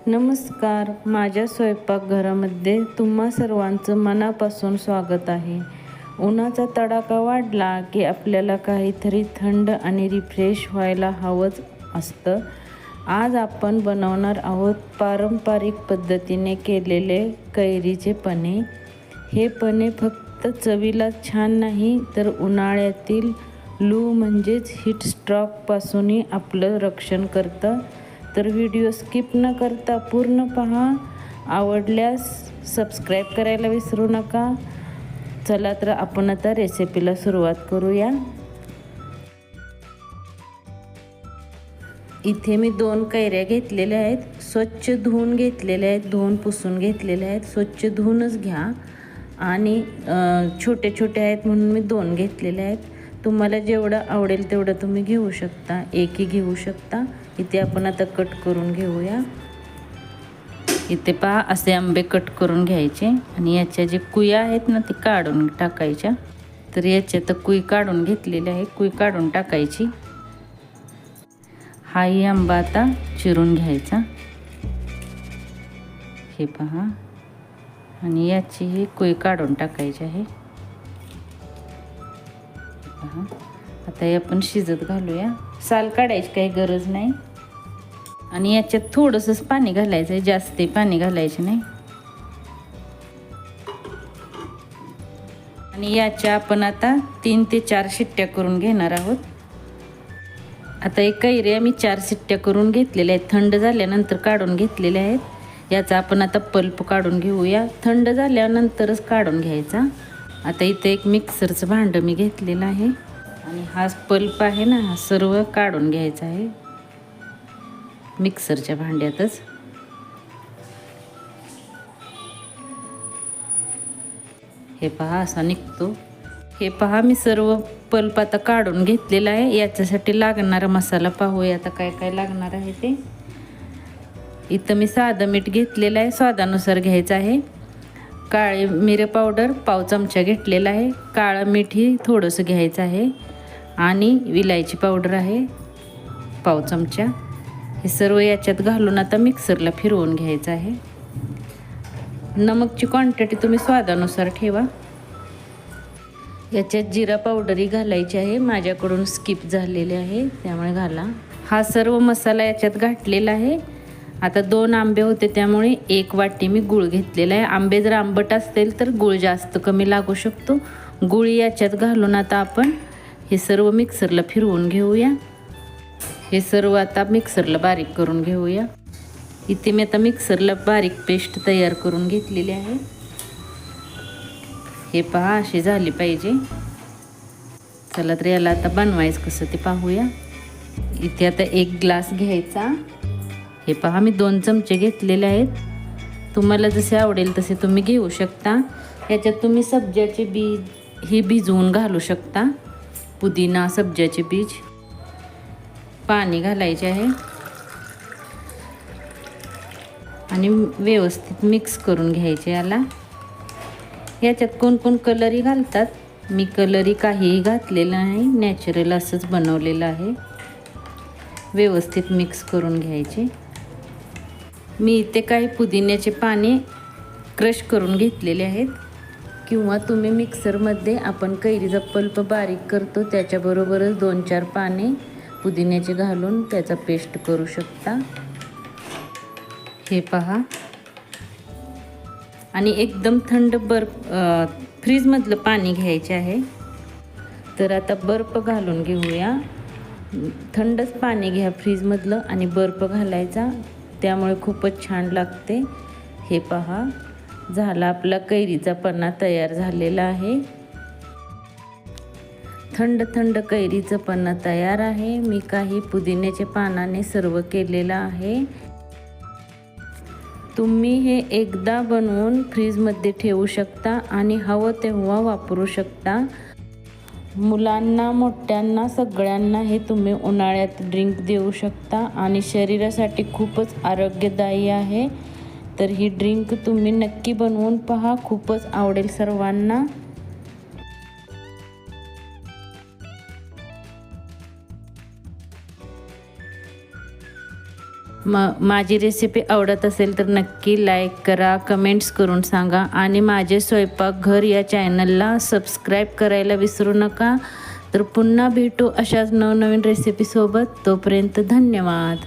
नमस्कार, माझ्या स्वयंपाकघरामध्ये तुम्हा सर्वांचं मनापासून स्वागत आहे. उन्हाचा तडाखा वाढला की आपल्याला काहीतरी थंड आणि रिफ्रेश व्हायला हवंच असतं. आज आपण बनवणार आहोत पारंपरिक पद्धतीने केलेले कैरीचे पने. हे पने फक्त चवीला छान नाही तर उन्हाळ्यातील लू म्हणजेच हीट स्ट्रोकपासूनही आपलं रक्षण करतं. तर व्हिडिओ स्किप न करता पूर्ण पहा. आवडल्यास सबस्क्राईब करायला विसरू नका. चला तर आपण आता रेसिपीला सुरुवात करूया. इथे मी 2 कैऱ्या घेतलेल्या आहेत. स्वच्छ धुवून घेतलेल्या आहेत, धुवून पुसून घेतलेल्या आहेत. स्वच्छ धुवूनच घ्या. आणि छोटे छोटे आहेत म्हणून मी 2 घेतलेले आहेत. तुम्हाला जेवढं आवडेल तेवढं तुम्ही घेऊ शकता, एकही घेऊ शकता. इथे आपण आता कट करून घेऊया. इथे पहा, असे आंबे कट करून घ्यायचे आणि याच्या जे कुया आहेत ना ते काढून टाकायच्या. तर याच्यात कुई काढून घेतलेली आहे, कुई काढून टाकायची. हाही आंबा आता चिरून घ्यायचा, हे पहा. आणि याची ही कुई काढून टाकायची आहे, पहा. आता हे आपण शिजत घालूया. साल काढायची काही गरज नाही. आणि याच्यात थोडंसंच पाणी घालायचं आहे, जास्त पाणी घालायचं नाही. आणि याच्या आपण आता 3 ते 4 शिट्ट्या करून घेणार आहोत. आता एक कैऱ्या मी 4 शिट्ट्या करून घेतलेल्या आहेत. थंड झाल्यानंतर काढून घेतलेल्या आहेत. याचा आपण आता पल्प काढून घेऊया. थंड झाल्यानंतरच काढून घ्यायचा. आता इथे एक मिक्सरचं भांडं मी घेतलेलं आहे आणि हा पल्प आहे ना, हा सर्व काढून घ्यायचा आहे मिक्सरच्या भांड्यातच. हे पहा, असा निघतो. हे पहा, मी सर्व पल्प आता काढून घेतलेला आहे. याच्यासाठी लागणारा मसाला पाहूया आता काय काय लागणार आहे ते. इथं मी साधं मीठ घेतलेलं आहे, स्वादानुसार घ्यायचं आहे. काळे मिरे पावडर पाव चमचा घेतलेला आहे. काळं मीठही थोडंसं घ्यायचं आहे. आणि विलायची पावडर आहे पाव चमचा. हे सर्व याच्यात घालून आता मिक्सरला फिरवून घ्यायचं आहे. नमकची क्वांटिटी तुम्ही स्वादानुसार ठेवा. याच्यात जिरा पावडरही घालायची आहे, माझ्याकडून स्किप झालेले आहे त्यामुळे घाला. हा सर्व मसाला याच्यात घातलेला आहे. आता 2 आंबे होते त्यामुळे 1 वाटी मी गूळ घेतलेला आहे. आंबे जर आंबट असतील तर गूळ जास्त कमी लागू शकतो. गूळ याच्यात घालून आता आपण हे सर्व मिक्सरला फिरवून घेऊया. हे सर्व आता मिक्सरला बारीक करून घेऊया. इथे मी आता मिक्सरला बारीक पेस्ट तयार करून घेतलेली आहे. हे पहा, अशी झाली पाहिजे. चला तर याला आता बनवायचं कसं ते पाहूया. इथे आता 1 ग्लास घ्यायचा. हे पहा, मी 2 चमचे घेतलेले आहेत. तुम्हाला जसे आवडेल तसे तुम्ही घेऊ शकता. याच्यात तुम्ही सब्जाचे बीज ही भिजवून घालू शकता. पुदिना, सब्जाचे बीज. पाणी घालायचे आहे आणि व्यवस्थित मिक्स करून घ्यायचे याला. याच्यात कोण कोण कलरही घालतात. मी कलरही काहीही घातलेलं नाही, नॅचरल असंच बनवलेलं आहे. व्यवस्थित मिक्स करून घ्यायचे. मी इथे काही पुदिन्याचे पाने क्रश करून घेतलेले आहेत, किंवा तुम्ही मिक्सरमध्ये आपण कैरीचा पल्प बारीक करतो त्याच्याबरोबरच 2-4 पाने पुदिन्याचे घालून त्याचा पेस्ट करू शकता. हे पहा. आणि एकदम थंड फ्रीजमधलं पाणी घ्यायचे आहे. तर आता बर्फ घालून घेऊया. थंडच पाणी घ्या फ्रीजमधलं आणि बर्फ घालायचा, त्यामुळे खूपच छान लागते. हे पहा, झाला आपला कैरीचा पन्ना तयार झालेला आहे. थंड थंड कैरीचं पन्ना तयार आहे. मी काही पुदिन्याचे पानाने सर्व केलेलं आहे. तुम्ही हे एकदा बनवून फ्रीजमध्ये ठेवू शकता आणि हवं तेव्हा वापरू शकता. मुलांना, मोठ्यांना, सगळ्यांना हे तुम्ही उन्हाळ्यात ड्रिंक देऊ शकता आणि शरीरासाठी खूपच आरोग्यदायी आहे. तर ही ड्रिंक तुम्ही नक्की बनवून पहा, खूपच आवडेल सर्वांना. माझी रेसिपी आवडत असेल तर नक्की लाईक करा, कमेंट्स करून सांगा आणि माझे स्वयंपाकघर या चॅनलला सबस्क्राईब करायला विसरू नका. तर पुन्हा भेटू अशाच नवनवीन रेसिपीसोबत. तोपर्यंत धन्यवाद.